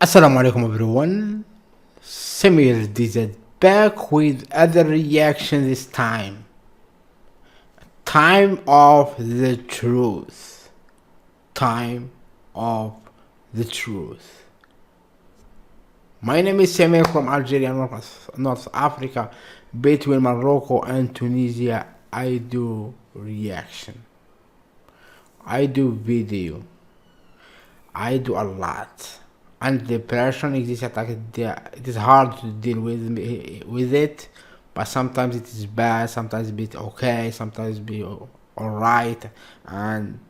Assalamu alaikum everyone. Samir did back with other reaction this time. Time of the truth. Time of the truth. My name is Samir from Algeria, North Africa. Between Morocco and Tunisia, I do reaction. I do video. I do a lot. And depression exists attack. It is hard to deal with it, but sometimes it is bad, sometimes it okay, sometimes be alright. And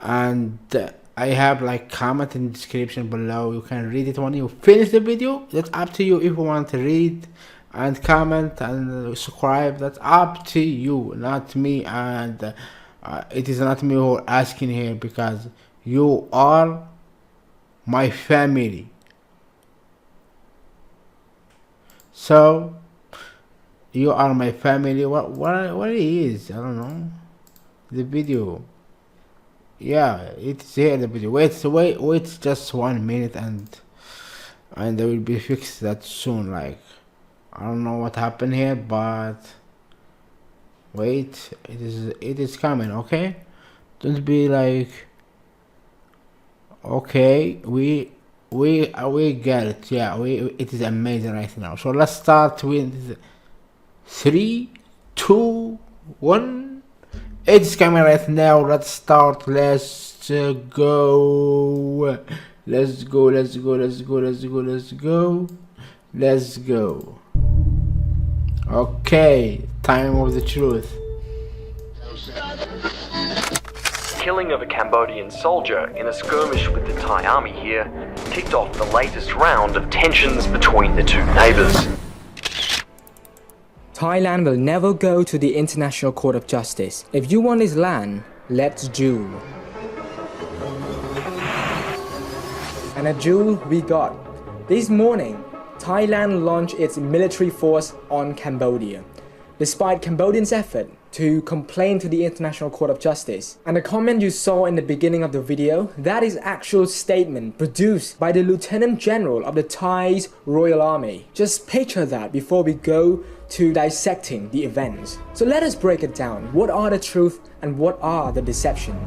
I have like comment in the description below. You can read it when you finish the video. That's up to you. If you want to read and comment and subscribe, that's up to you, not me. And it is not me who asking here, because you are my family. So you are my family. What it is, I don't know. The video, yeah, it's here. The video, wait just 1 minute, and they will be fixed that soon. Like, I don't know what happened here, but wait, it is coming. Okay, don't be like, okay, we get it. Yeah, it is amazing right now. So let's start with 3 2 1. It's coming right now. Let's start. Let's go. Let's go. Okay, time of the truth. Killing of a Cambodian soldier in a skirmish with the Thai army here kicked off the latest round of tensions between the two neighbours. Thailand will never go to the International Court of Justice. If you want his land, let's duel. And a duel we got. This morning, Thailand launched its military force on Cambodia, despite Cambodians' effort to complain to the International Court of Justice. And the comment you saw in the beginning of the video, that is actual statement produced by the Lieutenant General of the Thai's Royal Army. Just picture that before we go to dissecting the events. So let us break it down. What are the truth and what are the deception?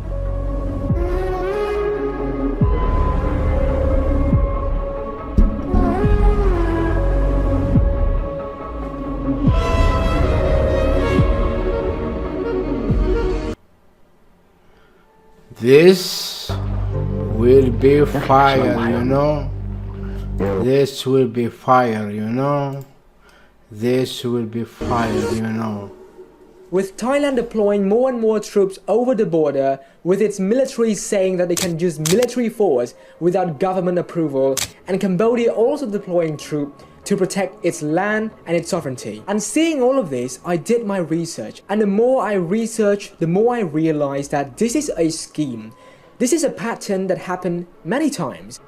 This will be fire, you know. This will be fire, you know. This will be fire, you know. With Thailand deploying more and more troops over the border, with its military saying that they can use military force without government approval, and Cambodia also deploying troops to protect its land and its sovereignty. And seeing all of this, I did my research, and the more I researched, the more I realized that this is a scheme. This is a pattern that happened many times.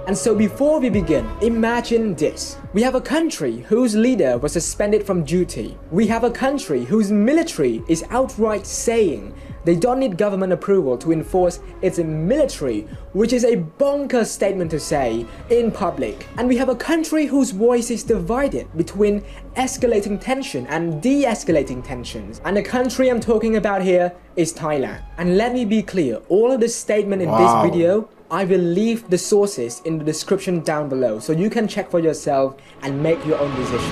And so before we begin, imagine this. We have a country whose leader was suspended from duty. We have a country whose military is outright saying they don't need government approval to enforce its military, which is a bonkers statement to say in public. And we have a country whose voice is divided between escalating tension and de-escalating tensions. And the country I'm talking about here is Thailand. And let me be clear, all of the statement in this video, I will leave the sources in the description down below, so you can check for yourself and make your own decisions.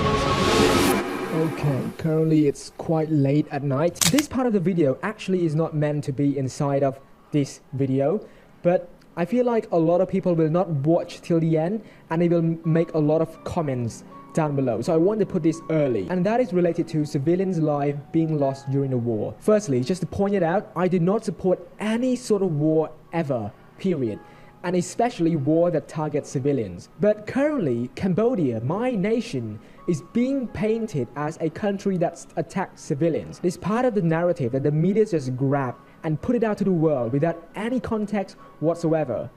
Okay, currently it's quite late at night. This part of the video actually is not meant to be inside of this video, but I feel like a lot of people will not watch till the end and they will make a lot of comments down below. So I want to put this early, and that is related to civilians' lives being lost during the war. Firstly, just to point it out, I do not support any sort of war ever, period. And especially war that targets civilians. But currently, Cambodia, my nation, is being painted as a country that attacks civilians. This part of the narrative that the media just grab and put it out to the world without any context whatsoever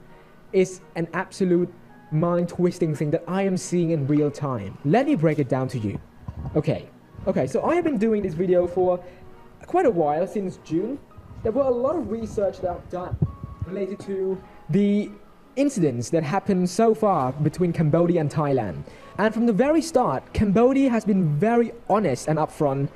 is an absolute mind-twisting thing that I am seeing in real time. Let me break it down to you. Okay, Okay, so I have been doing this video for quite a while, since June. There were a lot of research that I've done related to the incidents that happened so far between Cambodia and Thailand. And from the very start, Cambodia has been very honest and upfront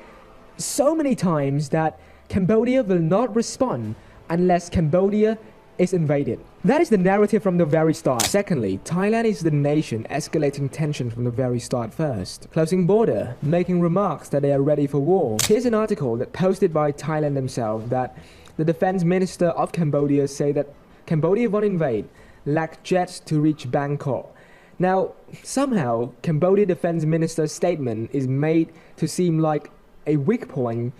so many times that Cambodia will not respond unless Cambodia is invaded. That is the narrative from the very start. Secondly, Thailand is the nation escalating tension from the very start first. Closing border, making remarks that they are ready for war. Here's an article that posted by Thailand themselves that the defense minister of Cambodia say that Cambodia won't invade, lack jets to reach Bangkok. Now, somehow, Cambodia defense minister's statement is made to seem like a weak point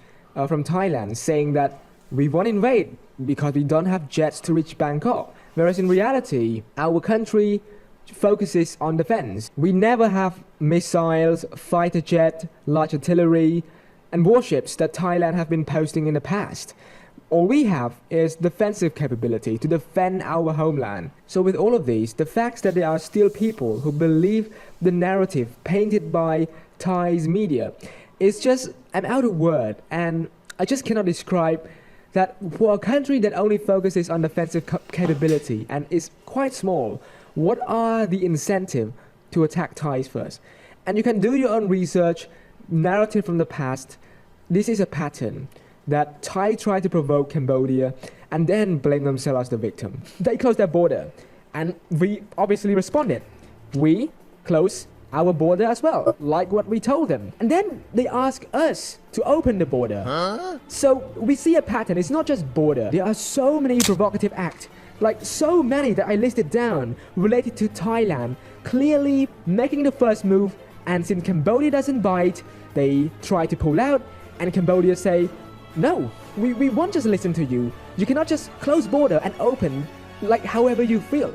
from Thailand, saying that we won't invade because we don't have jets to reach Bangkok. Whereas in reality, our country focuses on defense. We never have missiles, fighter jet, large artillery, and warships that Thailand have been posting in the past. All we have is defensive capability to defend our homeland. So with all of these, the facts that there are still people who believe the narrative painted by Thai's media is just, I'm out of word, and I just cannot describe that for a country that only focuses on defensive capability and is quite small, what are the incentive to attack Thais first? And you can do your own research, narrative from the past. This is a pattern that Thai tried to provoke Cambodia and then blame themselves as the victim. They closed their border, and we obviously responded. We closed our border as well, like what we told them. And then they ask us to open the border. So we see a pattern. It's not just border. There are so many provocative acts, like so many that I listed down related to Thailand, clearly making the first move. And since Cambodia doesn't bite, they try to pull out, and Cambodia say, no, we won't just listen to you. You cannot just close border and open like however you feel.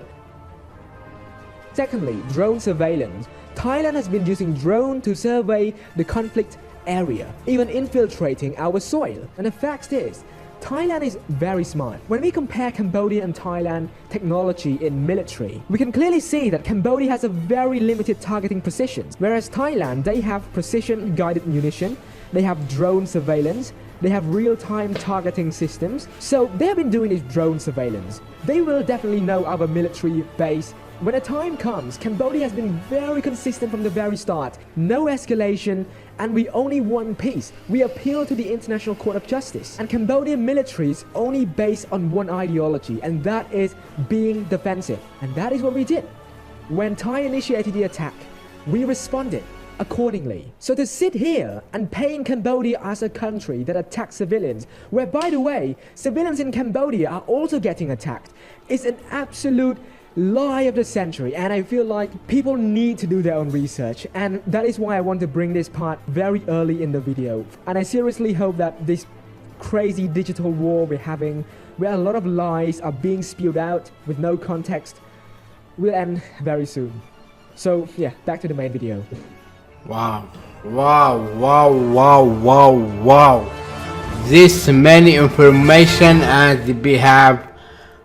Secondly, drone surveillance. Thailand has been using drone to survey the conflict area, even infiltrating our soil. And the fact is, Thailand is very smart. When we compare Cambodia and Thailand technology in military, we can clearly see that Cambodia has a very limited targeting precision, whereas Thailand, they have precision guided munition, they have drone surveillance, they have real-time targeting systems. So they have been doing this drone surveillance. They will definitely know our military base. When the time comes, Cambodia has been very consistent from the very start. No escalation, and we only want peace. We appeal to the International Court of Justice. And Cambodian military is only based on one ideology, and that is being defensive. And that is what we did. When Thai initiated the attack, we responded accordingly. So to sit here and paint Cambodia as a country that attacks civilians, where by the way, civilians in Cambodia are also getting attacked, is an absolute lie of the century. And I feel like people need to do their own research, and that is why I want to bring this part very early in the video. And I seriously hope that this crazy digital war we're having, where a lot of lies are being spewed out with no context, will end very soon. So yeah, back to the main video. Wow. This many information, and we have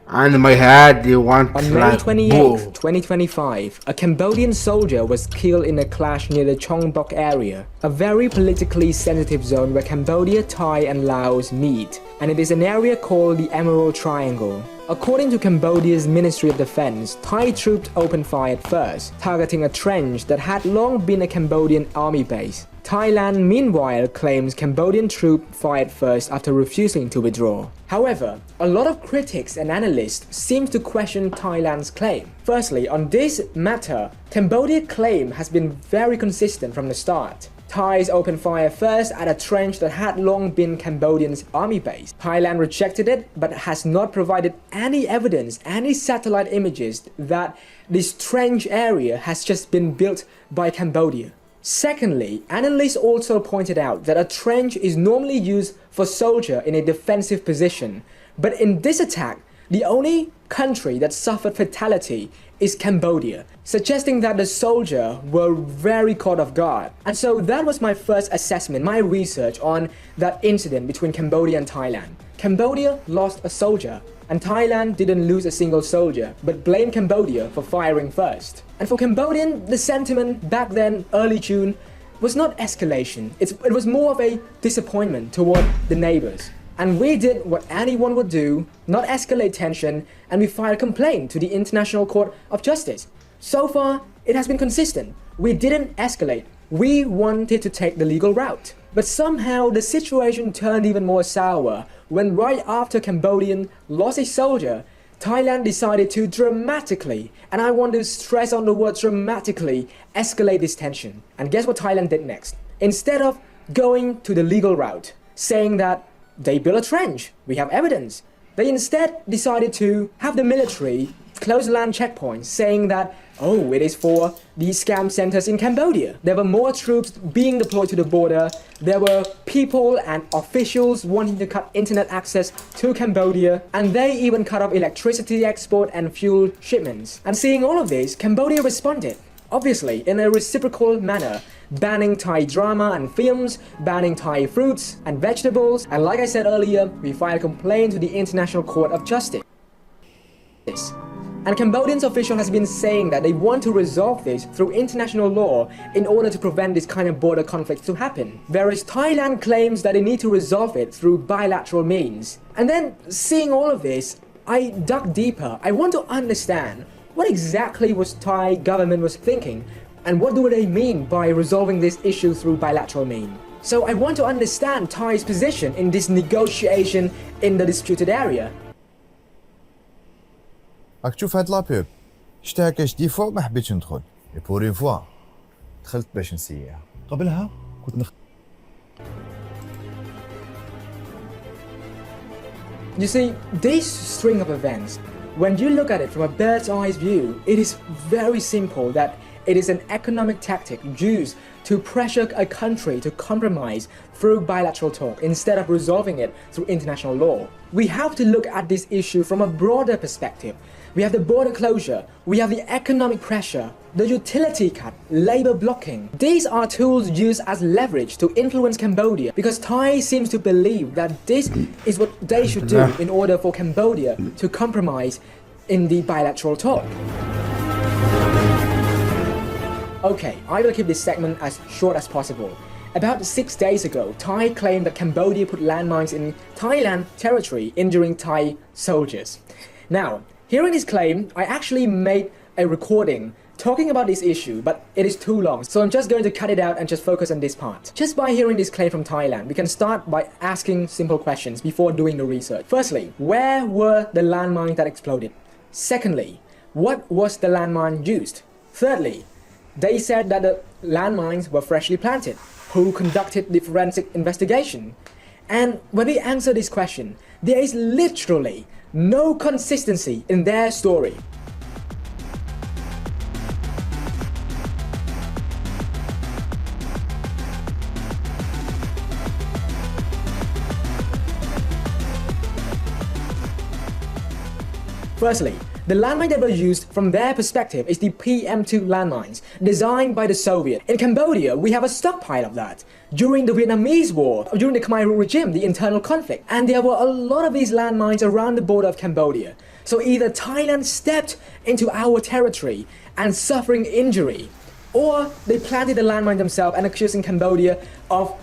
on my head, you want on May 28th, 2025, a Cambodian soldier was killed in a clash near the Chong Bok area, a very politically sensitive zone where Cambodia, Thai and Laos meet, and it is an area called the Emerald Triangle. According to Cambodia's Ministry of Defense, Thai troops opened fire first, targeting a trench that had long been a Cambodian army base. Thailand, meanwhile, claims Cambodian troops fired first after refusing to withdraw. However, a lot of critics and analysts seem to question Thailand's claim. Firstly, on this matter, Cambodia's claim has been very consistent from the start. Thais opened fire first at a trench that had long been Cambodian's army base. Thailand rejected it, but has not provided any evidence, any satellite images that this trench area has just been built by Cambodia. Secondly, analysts also pointed out that a trench is normally used for soldiers in a defensive position, but in this attack, the only country that suffered fatality is Cambodia, suggesting that the soldiers were very caught off guard. And so that was my first assessment, my research on that incident between Cambodia and Thailand. Cambodia lost a soldier, and Thailand didn't lose a single soldier, but blamed Cambodia for firing first. And for Cambodian, the sentiment back then, early June, was not escalation. It was more of a disappointment toward the neighbors. And we did what anyone would do, not escalate tension, and we filed a complaint to the International Court of Justice. So far, it has been consistent. We didn't escalate. We wanted to take the legal route. But somehow the situation turned even more sour when right after Cambodia lost a soldier, Thailand decided to dramatically, and I want to stress on the word dramatically, escalate this tension. And guess what Thailand did next? Instead of going to the legal route, saying that they built a trench, we have evidence, they instead decided to have the military close land checkpoints, saying that, oh, it is for the scam centers in Cambodia. There were more troops being deployed to the border. There were people and officials wanting to cut internet access to Cambodia, and they even cut off electricity export and fuel shipments. And seeing all of this, Cambodia responded, obviously in a reciprocal manner, banning Thai drama and films, banning Thai fruits and vegetables, and like I said earlier, we filed a complaint to the International Court of Justice. And Cambodian official has been saying that they want to resolve this through international law in order to prevent this kind of border conflicts to happen. Whereas Thailand claims that they need to resolve it through bilateral means. And then seeing all of this, I dug deeper. I want to understand what exactly was Thai government was thinking and what do they mean by resolving this issue through bilateral means. So I want to understand Thai's position in this negotiation in the disputed area. راك تشوف هاد لابوب شتها كاش دي فوا ما حبيتش ندخل بور اون فوا دخلت باش نسيها قبلها كنت You see, this string of events, when you look at it from a bird's eye view, it is very simple that it is an economic tactic used to pressure a country to compromise through bilateral talk instead of resolving it through international law. We have to look at this issue from a broader perspective. We have the border closure, we have the economic pressure, the utility cut, labor blocking. These are tools used as leverage to influence Cambodia because Thai seems to believe that this is what they should do in order for Cambodia to compromise in the bilateral talk. Okay, I will keep this segment as short as possible. About 6 days ago, Thai claimed that Cambodia put landmines in Thailand territory, injuring Thai soldiers. Now, hearing this claim, I actually made a recording talking about this issue, but it is too long, so I'm just going to cut it out and just focus on this part. Just by hearing this claim from Thailand, we can start by asking simple questions before doing the research. Firstly, where were the landmines that exploded? Secondly, what was the landmine used? Thirdly, they said that the landmines were freshly planted. Who conducted the forensic investigation? And when we answer this question, there is literally no consistency in their story. Firstly, the landmine that were used from their perspective is the PM2 landmines, designed by the Soviet. In Cambodia, we have a stockpile of that. During the Vietnamese War, during the Khmer Rouge regime, the internal conflict, and there were a lot of these landmines around the border of Cambodia. So either Thailand stepped into our territory and suffering injury, or they planted the landmine themselves and accusing Cambodia of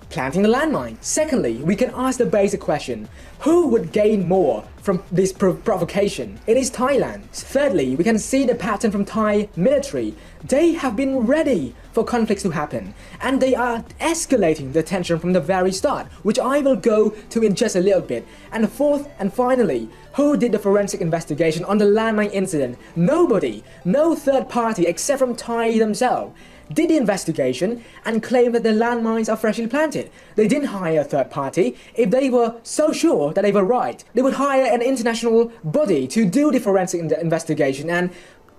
planting the landmine. Secondly, we can ask the basic question, who would gain more from this provocation? It is Thailand. Thirdly, we can see the pattern from Thai military. They have been ready for conflicts to happen, and they are escalating the tension from the very start, which I will go to in just a little bit. And fourth and finally, who did the forensic investigation on the landmine incident? Nobody, no third party except from Thai themselves did the investigation and claimed that the landmines are freshly planted. They didn't hire a third party. If they were so sure that they were right, they would hire an international body to do the forensic investigation and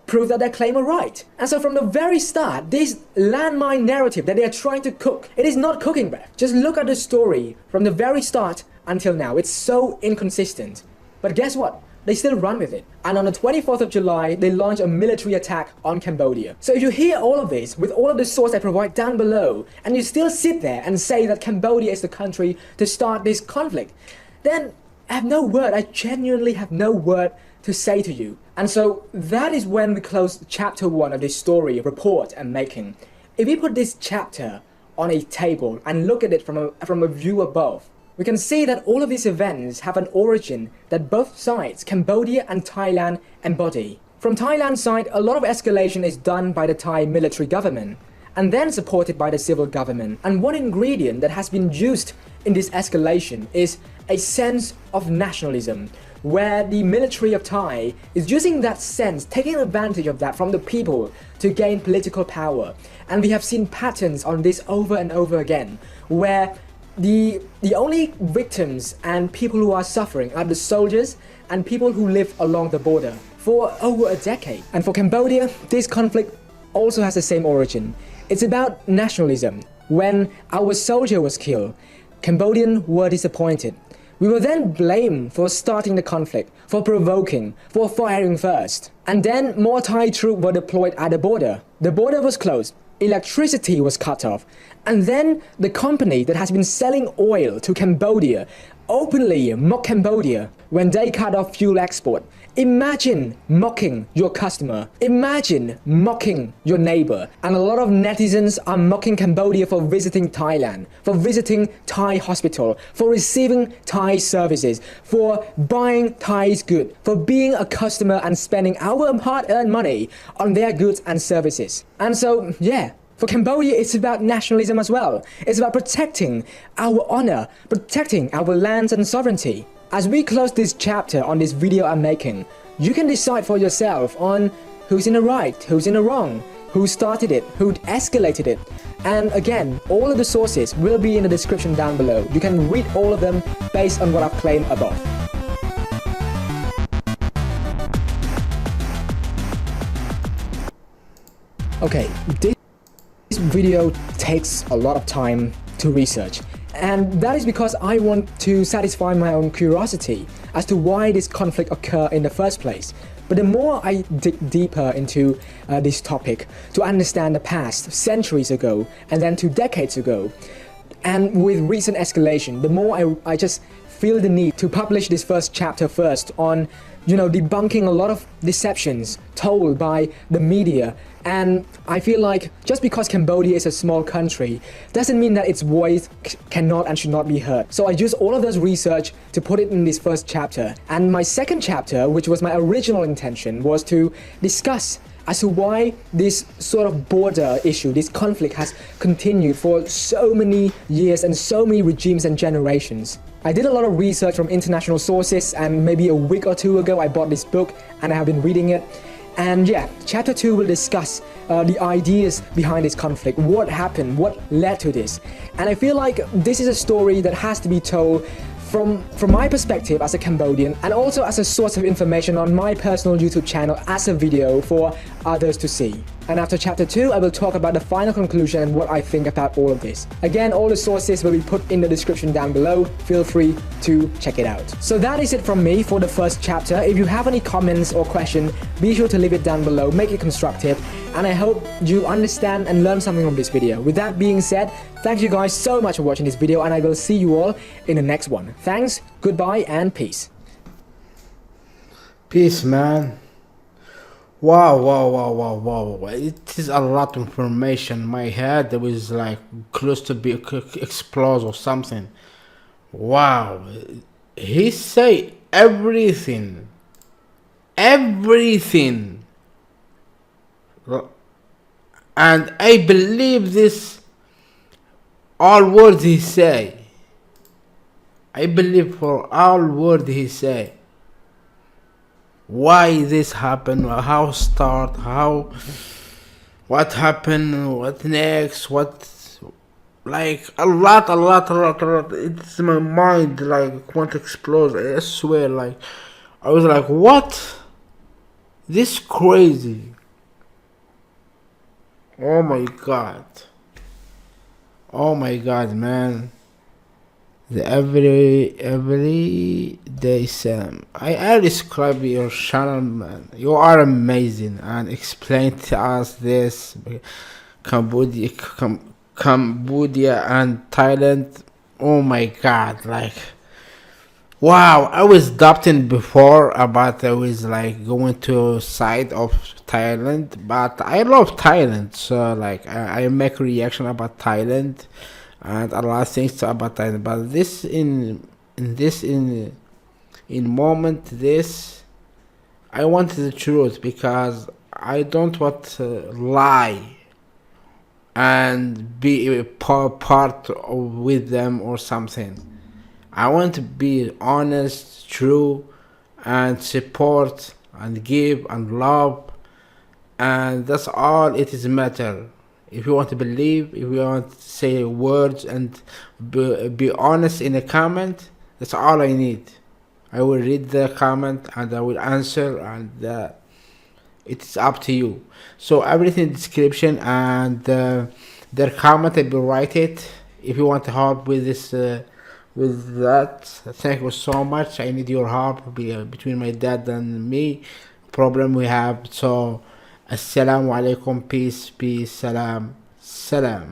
prove that their claim were right. And so from the very start, this landmine narrative that they are trying to cook, it is not cooking, bruh. Just look at the story from the very start until now. It's so inconsistent. But guess what? They still run with it. And on the 24th of July, they launched a military attack on Cambodia. So if you hear all of this, with all of the sources I provide down below, and you still sit there and say that Cambodia is the country to start this conflict, then I have no word, I genuinely have no word to say to you. And so that is when we close chapter 1 of this story, report and making. If we put this chapter on a table and look at it from a view above, we can see that all of these events have an origin that both sides, Cambodia and Thailand, embody. From Thailand's side, a lot of escalation is done by the Thai military government and then supported by the civil government. And one ingredient that has been used in this escalation is a sense of nationalism, where the military of Thai is using that sense, taking advantage of that from the people to gain political power. And we have seen patterns on this over and over again, where the only victims and people who are suffering are the soldiers and people who live along the border for over a decade. And for Cambodia, this conflict also has the same origin. It's about nationalism. When our soldier was killed, Cambodians were disappointed. We were then blamed for starting the conflict, for provoking, for firing first. And then more Thai troops were deployed at the border. The border was closed. Electricity was cut off. And then the company that has been selling oil to Cambodia openly mocked Cambodia when they cut off fuel export. Imagine mocking your customer. Imagine mocking your neighbor. And a lot of netizens are mocking Cambodia for visiting Thailand, for visiting Thai hospital, for receiving Thai services, for buying Thai's goods, for being a customer and spending our hard-earned money on their goods and services. And so, yeah, for Cambodia, it's about nationalism as well. It's about protecting our honor, protecting our lands and sovereignty. As we close this chapter on this video I'm making, you can decide for yourself on who's in the right, who's in the wrong, who started it, who escalated it. And again, all of the sources will be in the description down below. You can read all of them based on what I've claimed above. Okay, this video takes a lot of time to research. And that is because I want to satisfy my own curiosity as to why this conflict occurred in the first place. But the more I dig deeper into this topic to understand the past, centuries ago, and then to decades ago, and with recent escalation, the more I just feel the need to publish this first chapter first on, debunking a lot of deceptions told by the media. And I feel like just because Cambodia is a small country doesn't mean that its voice cannot and should not be heard. So I used all of this research to put it in this first chapter. And my second chapter, which was my original intention, was to discuss as to why this sort of border issue, this conflict has continued for so many years and so many regimes and generations. I did a lot of research from international sources, and maybe a week or two ago I bought this book and I have been reading it. And yeah, chapter 2 will discuss the ideas behind this conflict, what happened, what led to this. And I feel like this is a story that has to be told from my perspective as a Cambodian, and also as a source of information on my personal YouTube channel as a video for others to see. And after chapter 2, I will talk about the final conclusion and what I think about all of this. Again, all the sources will be put in the description down below. Feel free to check it out. So that is it from me for the first chapter. If you have any comments or questions, be sure to leave it down below, make it constructive, and I hope you understand and learn something from this video. With that being said, thank you guys so much for watching this video, and I will see you all in the next one. Thanks, goodbye, and peace. Peace, man. Wow. It is a lot of information. My head was like close to be explode or something. Wow. He say everything. And I believe this all words he say. I believe for all words he say. Why this happened, how start, what happened, what next, like a lot. It's my mind like want to explode. I swear, like I was like, what? This crazy. Oh my god, man. The every day Sam. I describe your channel, man. You are amazing, and explain to us this Cambodia and Thailand. Oh my god, like Wow, I was doubting before about I was like going to side of Thailand, but I love Thailand, so like I make reaction about Thailand and a lot of things about Thailand. But this in this in moment this I want the truth because I don't want to lie and be a part of, with them or something. I want to be honest, true, and support and give and love, and that's all it is matter. If you want to believe, if you want to say words and be honest in a comment, that's all I need. I will read the comment and I will answer, and it's up to you. So everything in description and their comment I will write it. If you want to help with this with that, thank you so much. I need your help between my dad and me problem we have. So assalamu alaikum, peace, salam, salam.